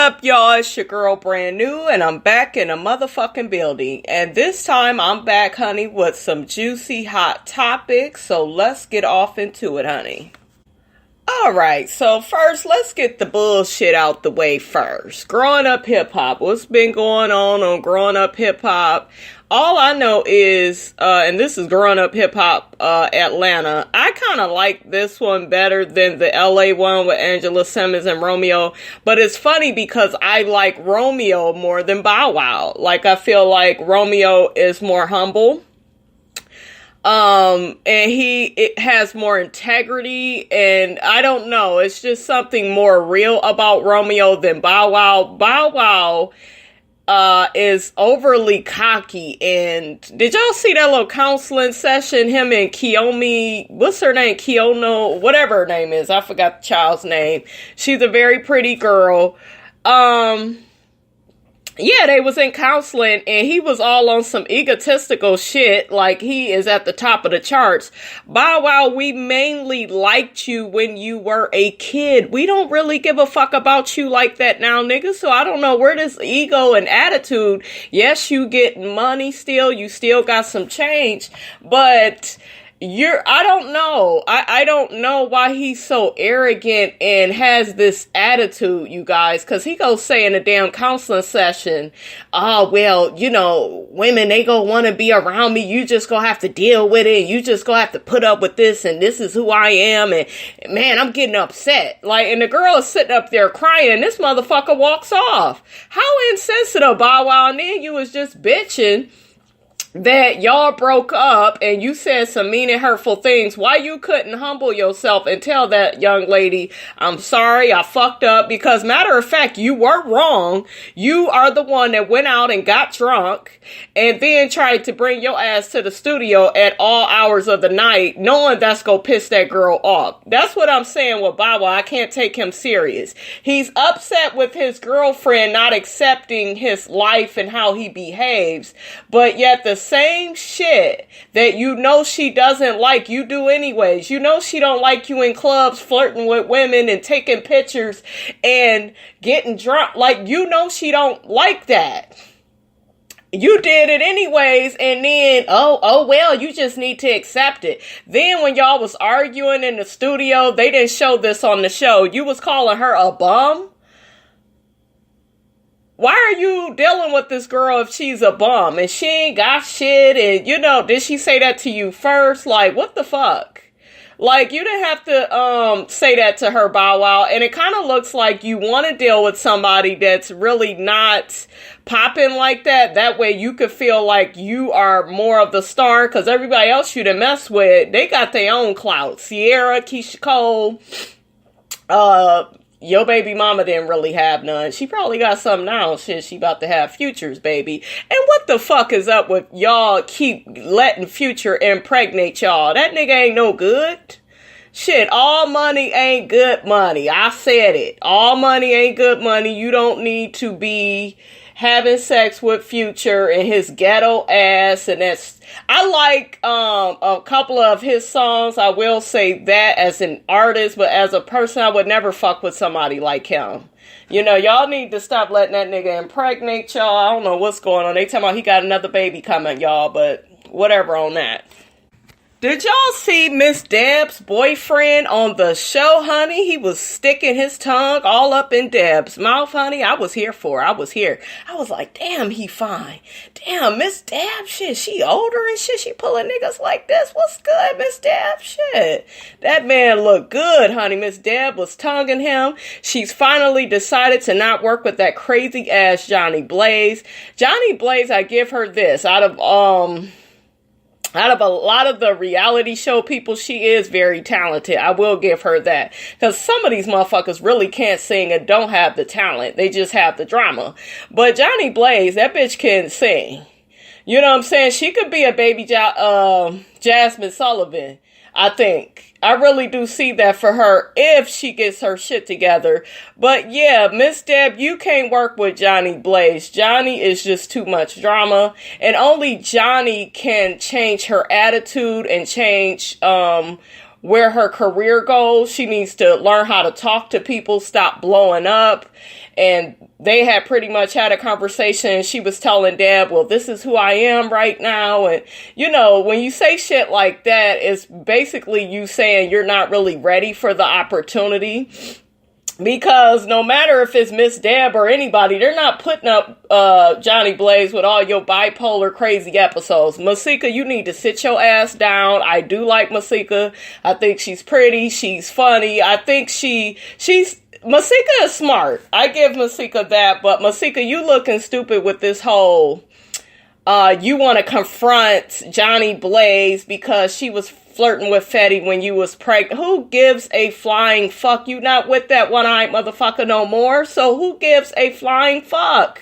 up, y'all? It's your girl Brand New, and I'm back in a motherfucking building. And this time I'm back, honey, with some juicy hot topics. So let's get off into it, honey. Alright, so first, let's get the bullshit out the way first. Growing up hip hop. What's been going on growing up hip hop? All I know is, and this is Growing Up Hip Hop Atlanta, I kind of like this one better than the LA one with Angela Simmons and Romeo. But it's funny because I like Romeo more than Bow Wow. Like, I feel like Romeo is more humble. And it has more integrity, and I don't know, it's just something more real about Romeo than Bow Wow. Bow Wow is overly cocky, and did y'all see that little counseling session, him and Kiyomi, what's her name, Kiyono, whatever her name is, I forgot the child's name, she's a very pretty girl, yeah, they was in counseling, and he was all on some egotistical shit, like he is at the top of the charts. Bow Wow, we mainly liked you when you were a kid. We don't really give a fuck about you like that now, nigga, so I don't know where this ego and attitude, yes, you get money still, you still got some change, but I don't know. I don't know why he's so arrogant and has this attitude, you guys, because he goes say in a damn counseling session, oh, well, you know, women, they gonna want to be around me. You just gonna have to deal with it. You just gonna have to put up with this, and this is who I am. And man, I'm getting upset. Like, and the girl is sitting up there crying, and this motherfucker walks off. How insensitive, Bow Wow. And then you was just bitching that y'all broke up and you said some mean and hurtful things. Why you couldn't humble yourself and tell that young lady, I'm sorry, I fucked up? Because matter of fact, you were wrong. You are the one that went out and got drunk and then tried to bring your ass to the studio at all hours of the night, knowing that's gonna piss that girl off. That's what I'm saying with Bow Wow. I can't take him serious. He's upset with his girlfriend not accepting his life and how he behaves, but yet the same shit that you know she doesn't like, you do anyways. You know she don't like you in clubs flirting with women and taking pictures and getting drunk. Like, you know she don't like that. You did it anyways, and then, oh well, you just need to accept it. Then when y'all was arguing in the studio, they didn't show this on the show, you was calling her a bum? Why are you dealing with this girl if she's a bum and she ain't got shit? And, you know, did she say that to you first? Like, what the fuck? Like, you didn't have to say that to her, Bow Wow. And it kind of looks like you want to deal with somebody that's really not popping like that. That way you could feel like you are more of the star, because everybody else you done mess with, they got their own clout. Sierra, Keisha Cole, your baby mama didn't really have none. She probably got some now. Shit, she about to have Future's baby. And what the fuck is up with y'all keep letting Future impregnate y'all? That nigga ain't no good. Shit, all money ain't good money. I said it. All money ain't good money. You don't need to be having sex with Future and his ghetto ass, and that's, I like a couple of his songs. I will say that as an artist, but as a person, I would never fuck with somebody like him. You know, y'all need to stop letting that nigga impregnate y'all. I don't know what's going on. They talking about he got another baby coming, y'all, but whatever on that. Did y'all see Miss Deb's boyfriend on the show, honey? He was sticking his tongue all up in Deb's mouth, honey. I was here for it. I was here. I was like, damn, he fine. Damn, Miss Deb, shit, she older and shit. She pulling niggas like this. What's good, Miss Deb? Shit. That man looked good, honey. Miss Deb was tonguing him. She's finally decided to not work with that crazy ass Johnny Blaze. Johnny Blaze, I give her this. Out of a lot of the reality show people, she is very talented. I will give her that. Because some of these motherfuckers really can't sing and don't have the talent. They just have the drama. But Johnny Blaze, that bitch can sing. You know what I'm saying? She could be a baby Jasmine Sullivan, I think. I really do see that for her if she gets her shit together. But yeah, Miss Deb, you can't work with Johnny Blaze. Johnny is just too much drama. And only Johnny can change her attitude and change where her career goes. She needs to learn how to talk to people, stop blowing up. And they had pretty much had a conversation, and she was telling Deb, well, this is who I am right now. And, you know, when you say shit like that, it's basically you saying you're not really ready for the opportunity. Because no matter if it's Miss Deb or anybody, they're not putting up Johnny Blaze with all your bipolar crazy episodes. Masika, you need to sit your ass down. I do like Masika. I think she's pretty. She's funny. I think she's Masika is smart. I give Masika that. But Masika, you looking stupid with this whole you want to confront Johnny Blaze because she was flirting with Fetty when you was pregnant. Who gives a flying fuck? You not with that one-eyed motherfucker no more. So who gives a flying fuck?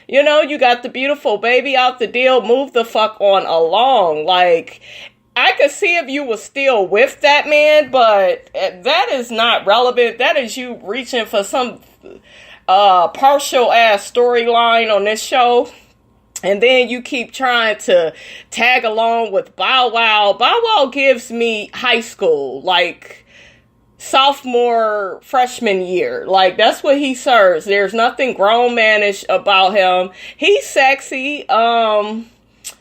You know, you got the beautiful baby out the deal. Move the fuck on along. Like, I could see if you was still with that man, but that is not relevant. That is you reaching for some partial ass storyline on this show. And then you keep trying to tag along with Bow Wow. Bow Wow gives me high school, like sophomore, freshman year. Like, that's what he serves. There's nothing grown manish about him. He's sexy.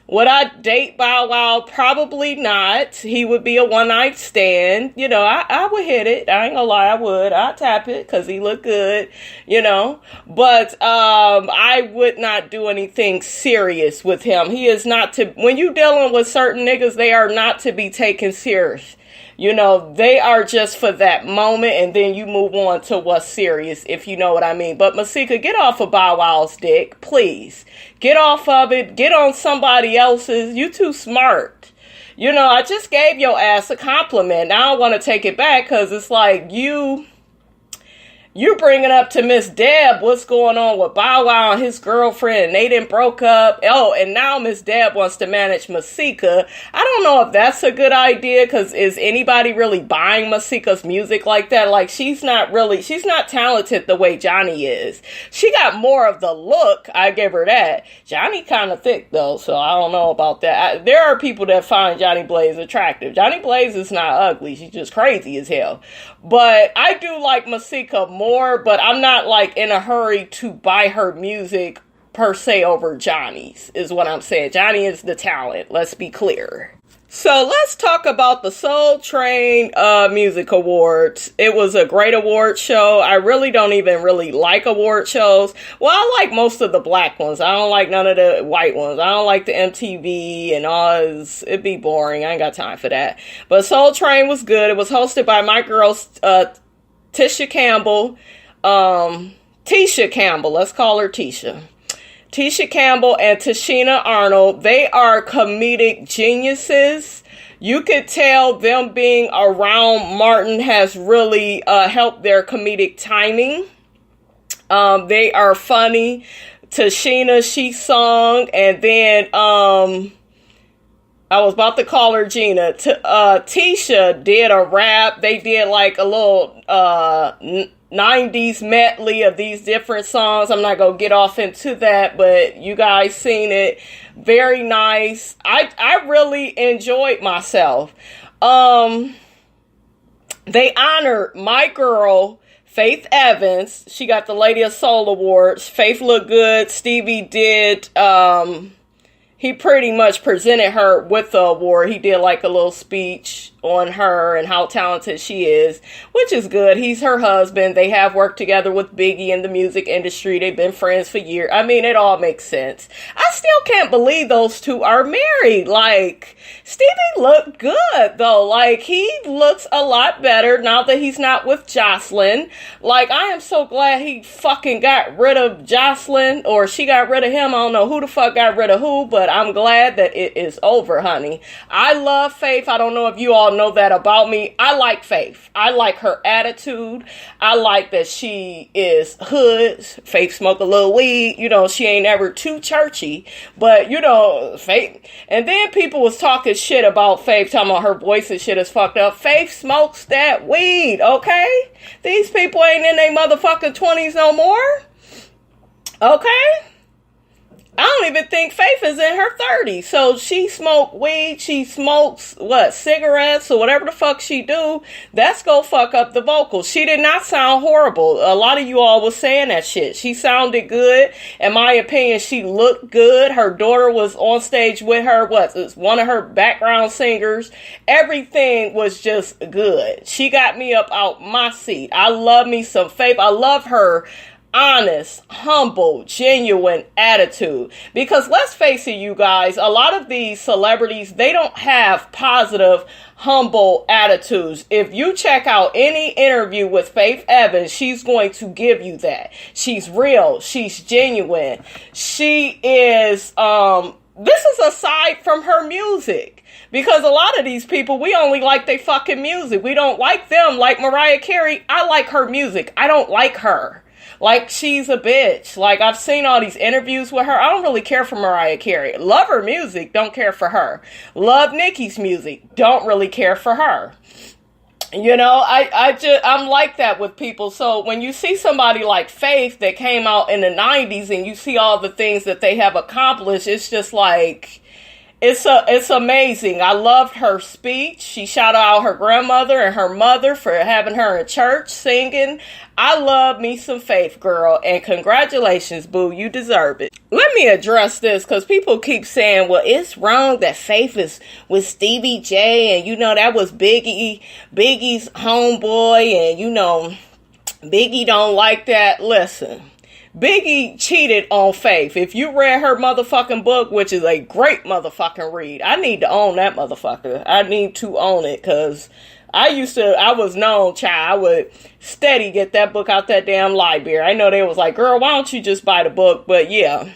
Would I date Bow Wow? Probably not. He would be a one-night stand. You know, I would hit it. I ain't gonna lie, I would. I'd tap it because he looked good, you know. But I would not do anything serious with him. He is not to... When you dealing with certain niggas, they are not to be taken serious. You know, they are just for that moment, and then you move on to what's serious, if you know what I mean. But Masika, get off of Bow Wow's dick, please. Get off of it. Get on somebody else's. You too smart. You know, I just gave your ass a compliment. Now I want to take it back because it's like you bringing up to Miss Deb what's going on with Bow Wow and his girlfriend, and they didn't broke up. Oh, and now Miss Deb wants to manage Masika. I don't know if that's a good idea, because is anybody really buying Masika's music like that? Like, she's not talented the way Johnny is. She got more of the look, I give her that. Johnny kind of thick, though, so I don't know about that. There are people that find Johnny Blaze attractive. Johnny Blaze is not ugly. She's just crazy as hell. But I do like Masika more, but I'm not like in a hurry to buy her music per se over Johnny's, is what I'm saying. Johnny is the talent, let's be clear. So let's talk about the Soultrain Music Awards. It was a great award show. I really don't even really like award shows. Well, I like most of the black ones. I don't like none of the white ones. I don't like the MTV and all. It'd be boring. I ain't got time for that. But Soultrain was good. It was hosted by my girl, Tisha Campbell. Tisha Campbell. Let's call her Tisha. Tisha Campbell and Tashina Arnold, they are comedic geniuses. You could tell them being around Martin has really helped their comedic timing. They are funny. Tashina, she sung, and then I was about to call her Gina. Tisha did a rap. They did like a little 90s medley of these different songs. I'm not gonna get off into that, but you guys seen it. Very nice. I really enjoyed myself. They honored my girl Faith Evans. She got the Lady of Soul Awards. Faith looked good. Stevie did he pretty much presented her with the award. He did like a little speech on her and how talented she is, which is good. He's her husband. They have worked together with Biggie in the music industry. They've been friends for years. I mean, it all makes sense. I still can't believe those two are married. Like, Stevie looked good, though. Like, he looks a lot better now that he's not with Jocelyn. Like, I am so glad he fucking got rid of Jocelyn, or she got rid of him. I don't know who the fuck got rid of who, but I'm glad that it is over, honey. I love Faith. I don't know if you all know that about me. I like Faith. I like her attitude. I like that she is hood. Faith smoke a little weed. You know, she ain't ever too churchy, but you know, Faith. And then people was talking shit about Faith, talking about her voice and shit is fucked up. Faith smokes that weed, okay? These people ain't in their motherfucking 20s no more. Okay? I don't even think Faith is in her 30s. So she smoked weed, she smokes, cigarettes or whatever the fuck she do. That's gonna fuck up the vocals. She did not sound horrible. A lot of you all was saying that shit. She sounded good. In my opinion, she looked good. Her daughter was on stage with her. Was one of her background singers. Everything was just good. She got me up out my seat. I love me some Faith. I love her honest, humble, genuine attitude. Because let's face it, you guys, a lot of these celebrities, they don't have positive, humble attitudes. If you check out any interview with Faith Evans, she's going to give you that. She's real. She's genuine. She is, this is aside from her music. Because a lot of these people, we only like their fucking music. We don't like them. Like Mariah Carey, I like her music. I don't like her. Like, she's a bitch. Like, I've seen all these interviews with her. I don't really care for Mariah Carey. Love her music, don't care for her. Love Nicki's music, don't really care for her. You know, I'm like that with people. So when you see somebody like Faith that came out in the 90s and you see all the things that they have accomplished, it's just like, it's amazing. I loved her speech. She shouted out her grandmother and her mother for having her in church singing. I love me some Faith, girl, and congratulations, boo. You deserve it. Let me address this because people keep saying, well, it's wrong that Faith is with Stevie J, and you know that was Biggie's homeboy, and you know Biggie don't like that. Listen. Biggie cheated on Faith. If you read her motherfucking book, which is a great motherfucking read, I need to own that motherfucker. I need to own it because I was known, child. I would steady get that book out that damn library. I know they was like, girl, why don't you just buy the book? But yeah.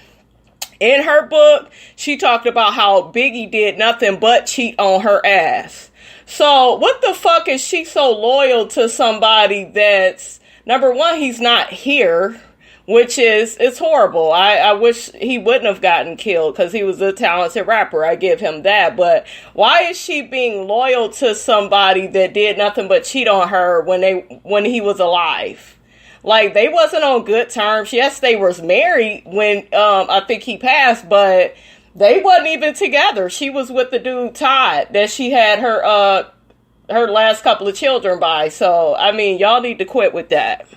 In her book, she talked about how Biggie did nothing but cheat on her ass. So what the fuck is she so loyal to somebody that's, number one, he's not here. Which is, it's horrible. I wish he wouldn't have gotten killed because he was a talented rapper. I give him that. But why is she being loyal to somebody that did nothing but cheat on her when he was alive? Like, they wasn't on good terms. Yes, they was married when I think he passed, but they wasn't even together. She was with the dude Todd that she had her last couple of children by. So, I mean, y'all need to quit with that.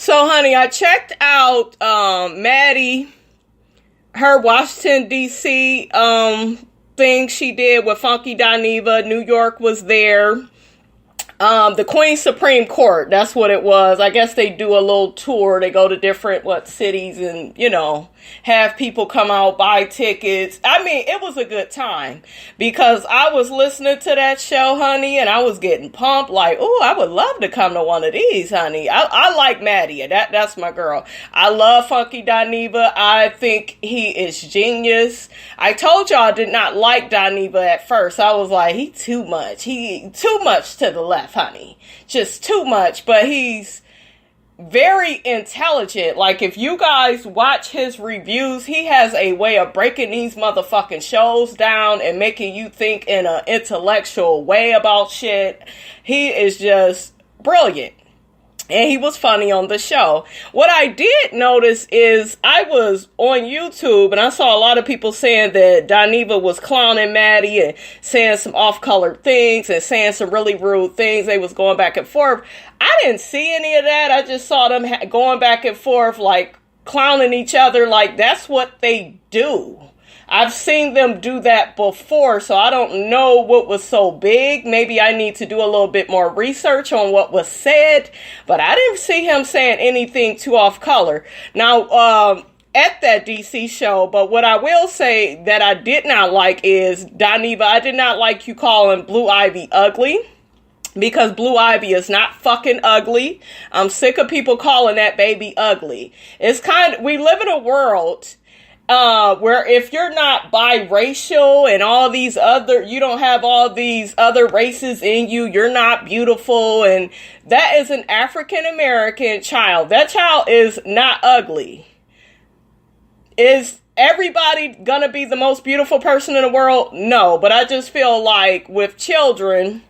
So, honey, I checked out Maddie, her Washington, D.C. Thing she did with Funky Dineva. New York was there. The Queen's Supreme Court, that's what it was. I guess they do a little tour. They go to different, cities and, you know, have people come out, buy tickets. I mean, it was a good time because I was listening to that show, honey, and I was getting pumped like, oh, I would love to come to one of these, honey. I like Maddie. That's my girl. I love Funky Dineva. I think he is genius. I told y'all I did not like Dineva at first. I was like, he too much. He too much to the left, honey. Just too much. But he's very intelligent. Like, if you guys watch his reviews, he has a way of breaking these motherfucking shows down and making you think in an intellectual way about shit. He is just brilliant. And he was funny on the show. What I did notice is I was on YouTube and I saw a lot of people saying that Dineva was clowning Maddie and saying some off-color things and saying some really rude things. They was going back and forth. I didn't see any of that. I just saw them going back and forth, like clowning each other. Like, that's what they do. I've seen them do that before, so I don't know what was so big. Maybe I need to do a little bit more research on what was said, but I didn't see him saying anything too off color. Now, at that DC show, but what I will say that I did not like is, Dineva, I did not like you calling Blue Ivy ugly. Because Blue Ivy is not fucking ugly. I'm sick of people calling that baby ugly. We live in a world where if you're not biracial and you don't have all these other races in you, you're not beautiful. And that is an African American child. That child is not ugly. Is everybody gonna be the most beautiful person in the world? No, but I just feel like with children,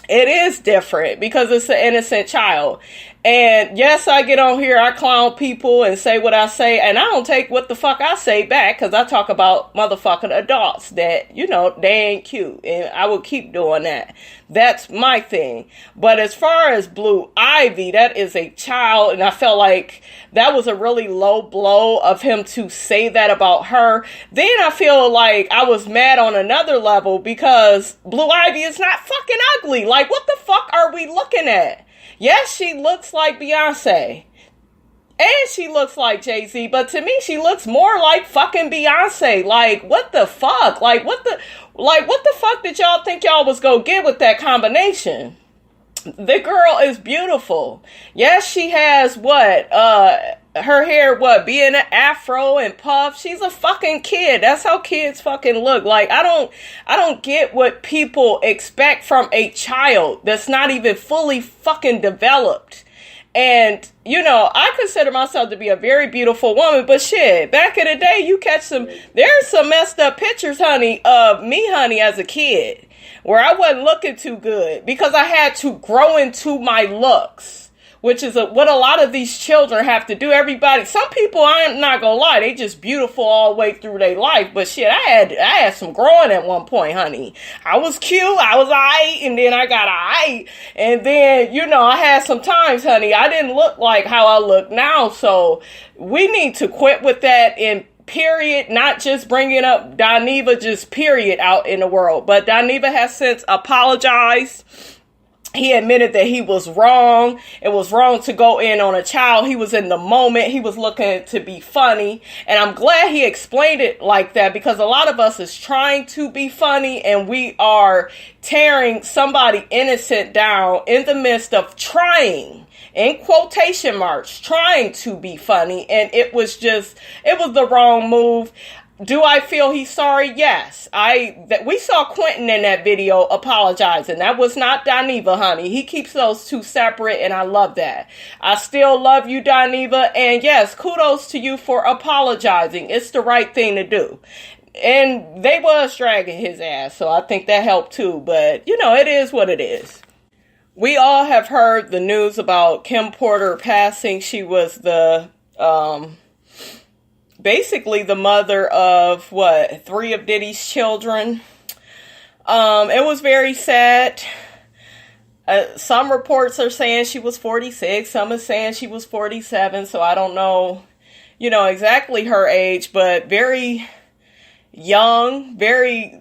it is different because it's an innocent child. And yes, I get on here, I clown people and say what I say, and I don't take what the fuck I say back, because I talk about motherfucking adults that, they ain't cute, and I will keep doing that. That's my thing. But as far as Blue Ivy, that is a child, and I felt like that was a really low blow of him to say that about her. Then I feel like I was mad on another level, because Blue Ivy is not fucking ugly. Like, what the fuck are we looking at? Yes, she looks like Beyonce. And she looks like Jay-Z. But to me, she looks more like fucking Beyonce. Like, what the fuck? Like, what the fuck did y'all think y'all was gonna get with that combination? The girl is beautiful. Yes, she has her hair, being an afro and puff. She's a fucking kid. That's how kids fucking look. Like, I don't get what people expect from a child that's not even fully fucking developed. And, I consider myself to be a very beautiful woman, but shit, back in the day, you catch there's some messed up pictures, honey, of me, honey, as a kid, where I wasn't looking too good because I had to grow into my looks. Which is what a lot of these children have to do. Some people, I'm not gonna lie, they just beautiful all the way through their life. But shit, I had some growing at one point, honey. I was cute, I was aight, and then I got aight. And then, I had some times, honey, I didn't look like how I look now. So we need to quit with that in period, not just bringing up Dineva, just period out in the world. But Dineva has since apologized. He admitted that he was wrong. It was wrong to go in on a child. He was in the moment. He was looking to be funny. And I'm glad he explained it like that, because a lot of us is trying to be funny and we are tearing somebody innocent down in the midst of trying, in quotation marks, trying to be funny. And it was the wrong move. Do I feel he's sorry? Yes. We saw Quentin in that video apologizing. That was not Dineva, honey. He keeps those two separate, and I love that. I still love you, Dineva, and yes, kudos to you for apologizing. It's the right thing to do. And they was dragging his ass, so I think that helped too. But, it is what it is. We all have heard the news about Kim Porter passing. She was basically the mother of 3 of Diddy's children. It was very sad. Some reports are saying she was 46. Some are saying she was 47. So I don't know, exactly her age, but very young,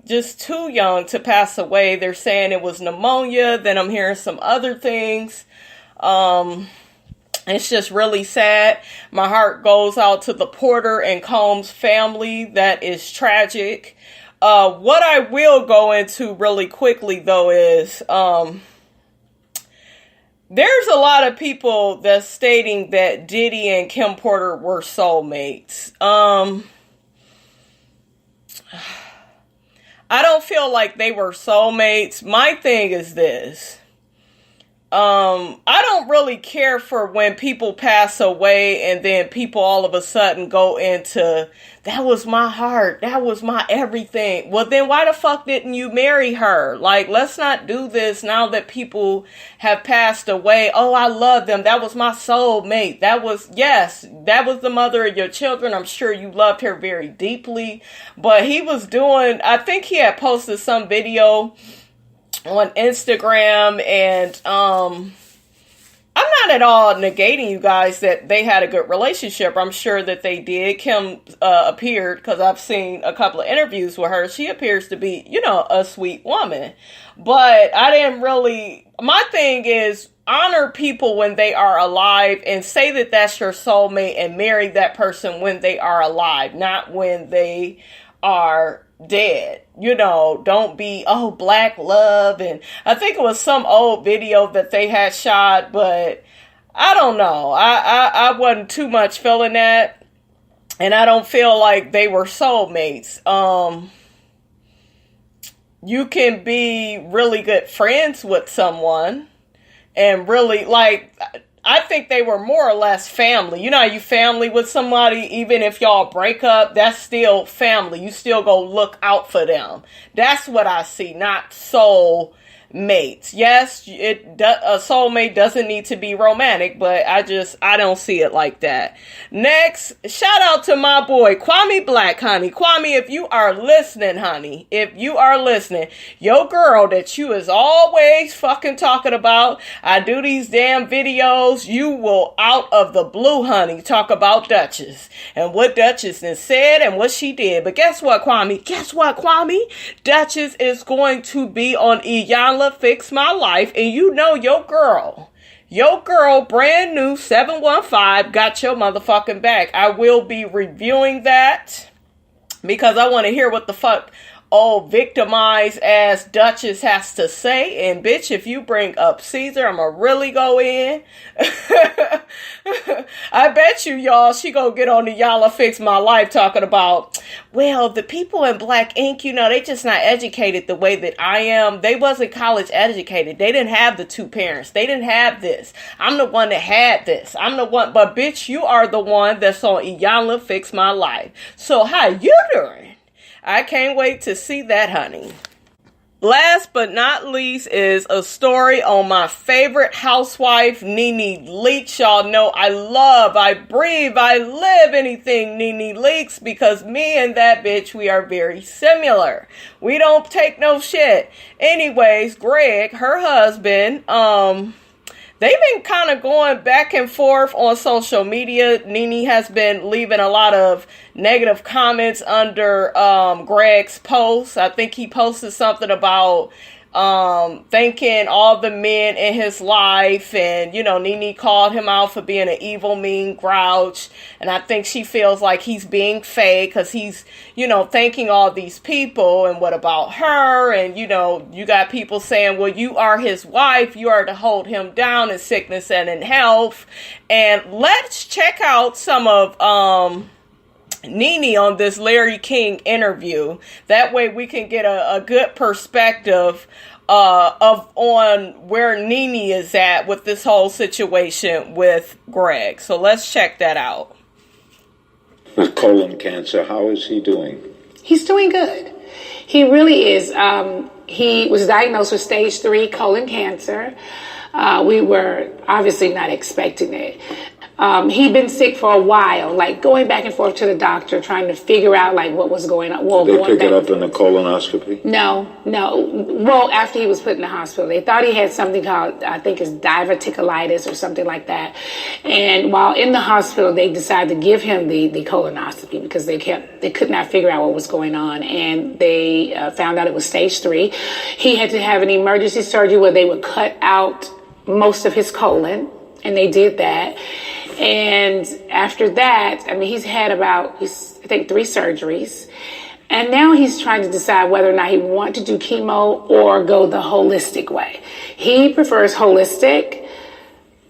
just too young to pass away. They're saying it was pneumonia. Then I'm hearing some other things. It's just really sad. My heart goes out to the Porter and Combs family. That is tragic. What I will go into really quickly, though, is there's a lot of people that's stating that Diddy and Kim Porter were soulmates. I don't feel like they were soulmates. My thing is this. I don't really care for when people pass away and then people all of a sudden go into, that was my heart, that was my everything. Well, then why the fuck didn't you marry her? Like, let's not do this now that people have passed away. Oh, I love them. That was my soulmate. That was the mother of your children. I'm sure you loved her very deeply. But I think he had posted some video on Instagram, and I'm not at all negating you guys that they had a good relationship. I'm sure that they did. Kim appeared, because I've seen a couple of interviews with her, she appears to be, a sweet woman. But my thing is, honor people when they are alive and say that that's your soulmate and marry that person when they are alive, not when they are dead. Don't be, black love. And I think it was some old video that they had shot, but I don't know. I wasn't too much feeling that. And I don't feel like they were soulmates. You can be really good friends with someone and really, I think they were more or less family. You family with somebody, even if y'all break up, that's still family. You still go look out for them. That's what I see, not soul mates. Yes, a soulmate doesn't need to be romantic, but I don't see it like that. Next, shout out to my boy Kwame Black, honey. Kwame, if you are listening, honey, if you are listening, your girl that you is always fucking talking about, I do these damn videos, you will out of the blue, honey, talk about Duchess and what Duchess has said and what she did. But guess what, Kwame? Duchess is going to be on Iyanla Fix My Life, and you know your girl, brand new 715, got your motherfucking back. I will be reviewing that because I want to hear what the fuck old victimized ass Duchess has to say. And bitch, if you bring up Caesar, I'ma really go in. I bet you, y'all, she gonna get on the Y'all Fix My Life talking about, well, the people in Black Ink, you know, they just not educated the way that I am. They wasn't college educated. They didn't have the two parents. They didn't have this. I'm the one that had this. I'm the one, but bitch, you are the one that's on Y'all Fix My Life. So how you doing? I can't wait to see that, honey. Last but not least is a story on my favorite housewife, Nene Leakes. Y'all know I breathe, I live anything Nene Leakes, because me and that bitch, we are very similar. We don't take no shit. Anyways, Gregg, her husband, they've been kind of going back and forth on social media. Nene has been leaving a lot of negative comments under Gregg's post. I think he posted something about thanking all the men in his life, and you know, Nene called him out for being an evil, mean grouch, and I think she feels like he's being fake because he's, you know, thanking all these people, and what about her? And you know, you got people saying, well, you are his wife, you are to hold him down in sickness and in health. And let's check out some of Nene on this Larry King interview. That way we can get a good perspective on where Nene is at with this whole situation with Gregg. So let's check that out. With colon cancer, how is he doing? He's doing good. He really is. He was diagnosed with stage 3 colon cancer. We were obviously not expecting it. He'd been sick for a while, like going back and forth to the doctor, trying to figure out like what was going on. Well, did they pick it up in the colonoscopy? No. Well, after he was put in the hospital, they thought he had something called, I think it's diverticulitis or something like that. And while in the hospital, they decided to give him the colonoscopy because they could not figure out what was going on. And they found out it was stage 3. He had to have an emergency surgery where they would cut out most of his colon, and they did that. And after that, I mean, he's had about, I think, 3 surgeries. And now he's trying to decide whether or not he wants to do chemo or go the holistic way. He prefers holistic,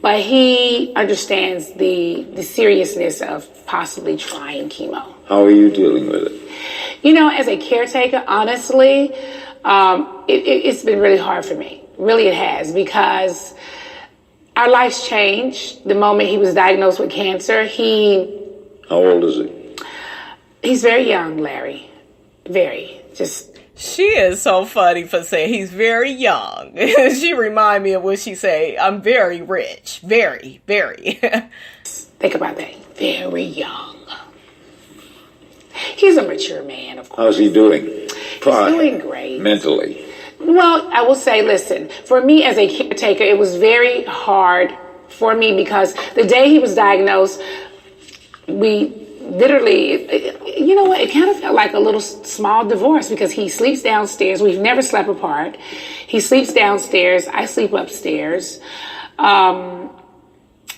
but he understands the seriousness of possibly trying chemo. How are you dealing with it? You know, as a caretaker, honestly, it's been really hard for me. Really, it has, because our lives changed the moment he was diagnosed with cancer. How old is he? He's very young, Larry. Very. She is so funny for saying he's very young. She remind me of what she say, I'm very rich. Very, very. Think about that. Very young. He's a mature man, of course. How's he doing? He's doing great. Mentally? Well, I will say, listen, for me as a caretaker, it was very hard for me because the day he was diagnosed, we literally, you know what, it kind of felt like a little small divorce because he sleeps downstairs. We've never slept apart. He sleeps downstairs. I sleep upstairs.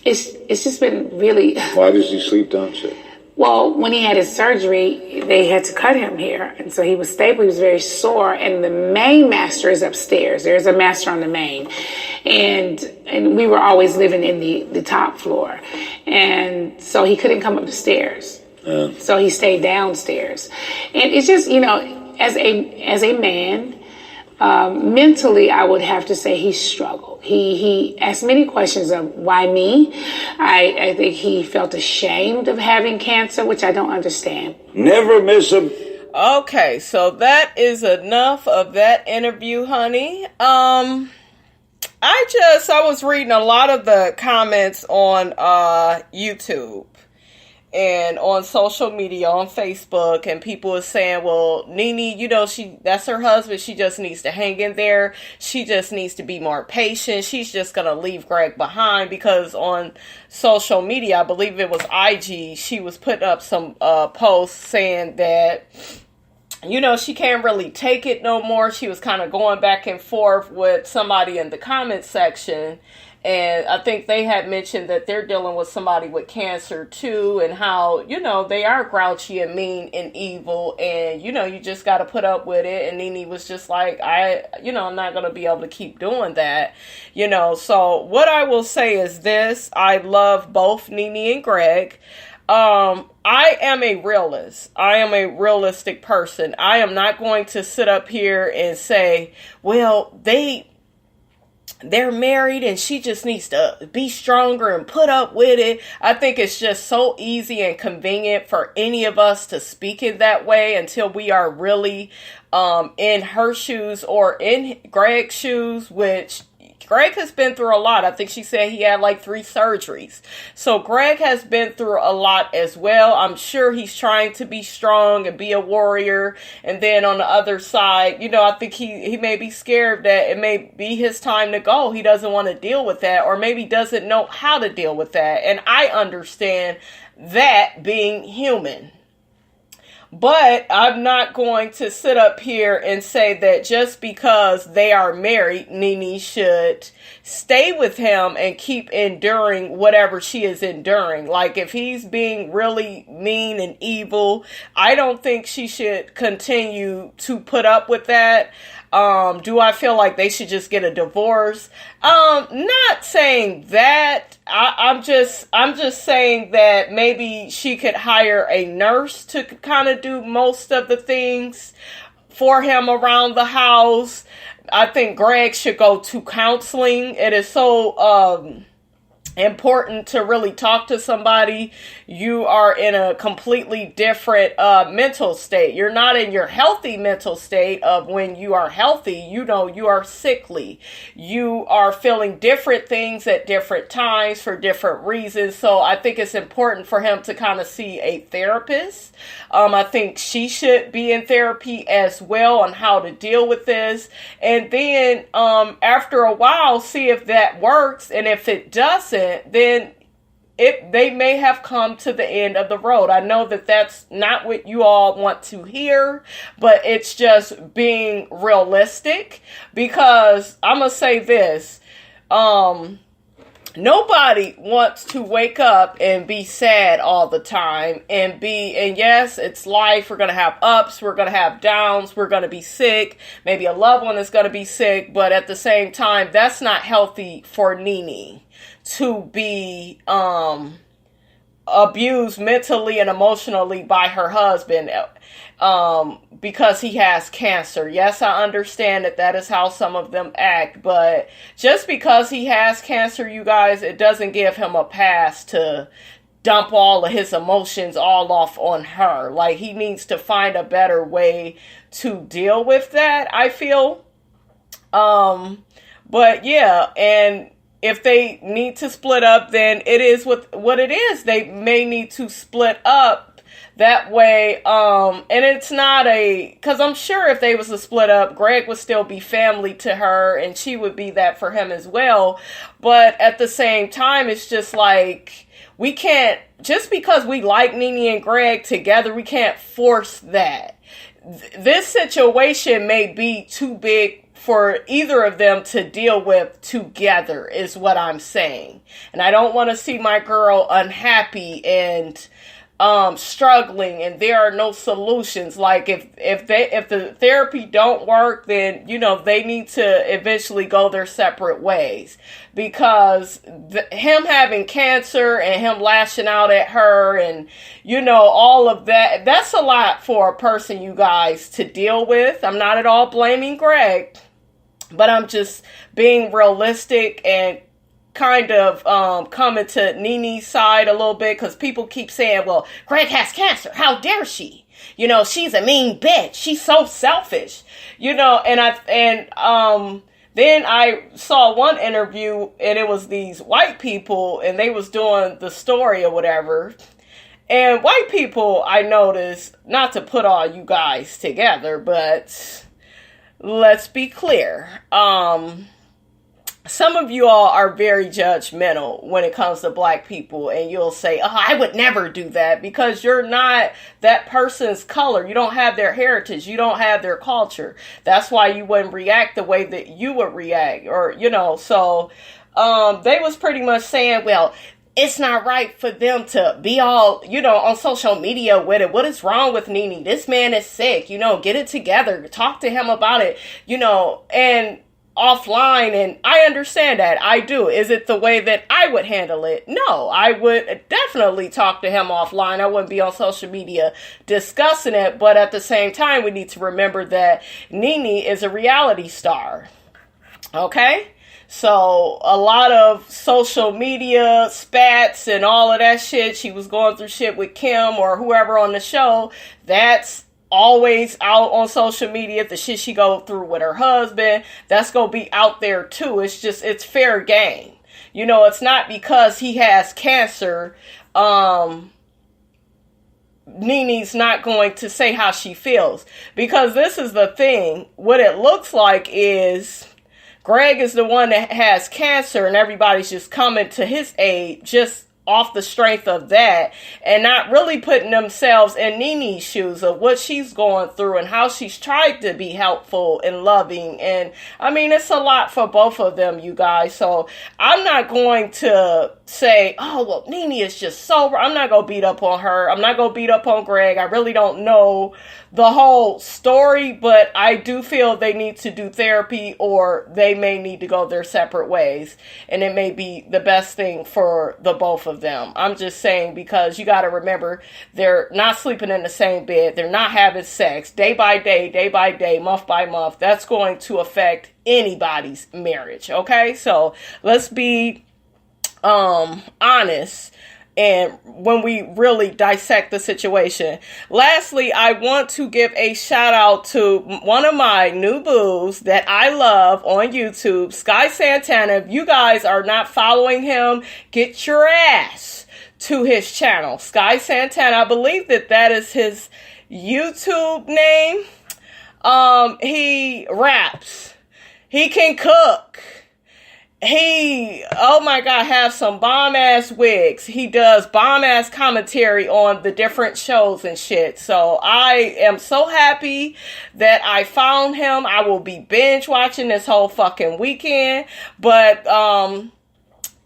It's just been really... Why does he sleep downstairs? Well, when he had his surgery, they had to cut him here. And so he was stable. He was very sore. And the main master is upstairs. There's a master on the main. And we were always living in the top floor. And so he couldn't come up the stairs. So he stayed downstairs. And it's just, you know, as a man, mentally, I would have to say he struggled. He asked many questions of why me. I think he felt ashamed of having cancer, which I don't understand. Never miss a... Okay, so that is enough of that interview, honey. I was reading a lot of the comments on YouTube and on social media, on Facebook, and people are saying, well, Nene, that's her husband. She just needs to hang in there. She just needs to be more patient. She's just going to leave Gregg behind, because on social media, I believe it was IG, she was putting up some posts saying that, she can't really take it no more. She was kind of going back and forth with somebody in the comment section. And I think they had mentioned that they're dealing with somebody with cancer too, and how, they are grouchy and mean and evil, and, you just got to put up with it. And Nene was just like, I'm not going to be able to keep doing that, So what I will say is this: I love both Nene and Gregg. I am a realist. I am a realistic person. I am not going to sit up here and say, well, they're married and she just needs to be stronger and put up with it. I think it's just so easy and convenient for any of us to speak in that way until we are really in her shoes or in Gregg's shoes, which Gregg has been through a lot. I think she said he had like 3 surgeries. So Gregg has been through a lot as well. I'm sure he's trying to be strong and be a warrior. And then on the other side, I think he may be scared that it may be his time to go. He doesn't want to deal with that, or maybe doesn't know how to deal with that. And I understand that, being human. But I'm not going to sit up here and say that just because they are married, Nene should stay with him and keep enduring whatever she is enduring. Like, if he's being really mean and evil, I don't think she should continue to put up with that. Do I feel like they should just get a divorce? Not saying that. I'm just saying that maybe she could hire a nurse to kind of do most of the things for him around the house. I think Gregg should go to counseling. It is so important to really talk to somebody. You are in a completely different mental state. You're not in your healthy mental state of when you are healthy. You are sickly. You are feeling different things at different times for different reasons. So I think it's important for him to kind of see a therapist. I think she should be in therapy as well on how to deal with this. And then after a while, see if that works. And if it doesn't, then they may have come to the end of the road. I know that that's not what you all want to hear, but it's just being realistic, because I'm going to say this. Nobody wants to wake up and be sad all the time and yes, it's life. We're going to have ups. We're going to have downs. We're going to be sick. Maybe a loved one is going to be sick, but at the same time, that's not healthy for Nene to be abused mentally and emotionally by her husband because he has cancer. Yes, I understand that is how some of them act, but just because he has cancer, you guys, it doesn't give him a pass to dump all of his emotions all off on her. Like, he needs to find a better way to deal with that, I feel. But yeah, and if they need to split up, then it is what it is. They may need to split up that way. And it's not because I'm sure if they was to split up, Gregg would still be family to her and she would be that for him as well. But at the same time, it's just like, we can't, just because we like Nene and Gregg together, we can't force that. This situation may be too big for either of them to deal with together, is what I'm saying. And I don't want to see my girl unhappy and struggling and there are no solutions. Like, if the therapy don't work, then they need to eventually go their separate ways, because him having cancer and him lashing out at her and all of that's a lot for a person, you guys, to deal with. I'm not at all blaming Gregg, but I'm just being realistic and kind of coming to Nene's side a little bit, because people keep saying, well, Gregg has cancer. How dare she? You know, she's a mean bitch. She's so selfish. You know, then I saw one interview, and it was these white people, and they was doing the story or whatever. And white people, I noticed, not to put all you guys together, but let's be clear. Some of you all are very judgmental when it comes to black people, and you'll say, oh, I would never do that, because you're not that person's color. You don't have their heritage. You don't have their culture. That's why you wouldn't react the way that you would react, or, you know, so they was pretty much saying, well, it's not right for them to be all, you know, on social media with it. What is wrong with Nene? This man is sick, you know, get it together. Talk to him about it, you know, and offline. And I understand that. I do. Is it the way that I would handle it? No, I would definitely talk to him offline. I wouldn't be on social media discussing it. But at the same time, we need to remember that Nene is a reality star. Okay? So a lot of social media spats and all of that shit. She was going through shit with Kim or whoever on the show. That's always out on social media. The shit she go through with her husband, that's gonna be out there too. It's just, it's fair game. You know, it's not because he has cancer, Nene's not going to say how she feels. Because this is the thing. What it looks like is Gregg is the one that has cancer, and everybody's just coming to his aid just off the strength of that, and not really putting themselves in Nene's shoes of what she's going through and how she's tried to be helpful and loving. And I mean, it's a lot for both of them, you guys. So I'm not going to say, oh, well, Nene is just sober. I'm not going to beat up on her. I'm not going to beat up on Gregg. I really don't know the whole story, but I do feel they need to do therapy, or they may need to go their separate ways, and it may be the best thing for the both of them. I'm just saying, because you got to remember, they're not sleeping in the same bed. They're not having sex day by day, month by month. That's going to affect anybody's marriage. Okay. So let's be, honest. And when we really dissect the situation. Lastly, I want to give a shout out to one of my new boos that I love on YouTube, Sky Santana. If you guys are not following him, get your ass to his channel, Sky Santana. I believe that is his YouTube name. He raps. He can cook. He, oh my God, have some bomb ass wigs. He does bomb ass commentary on the different shows and shit. So I am so happy that I found him. I will be binge watching this whole fucking weekend. But, and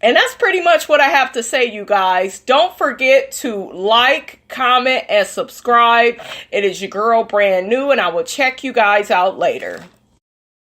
that's pretty much what I have to say, you guys. Don't forget to like, comment, and subscribe. It is your girl, Brand New, and I will check you guys out later.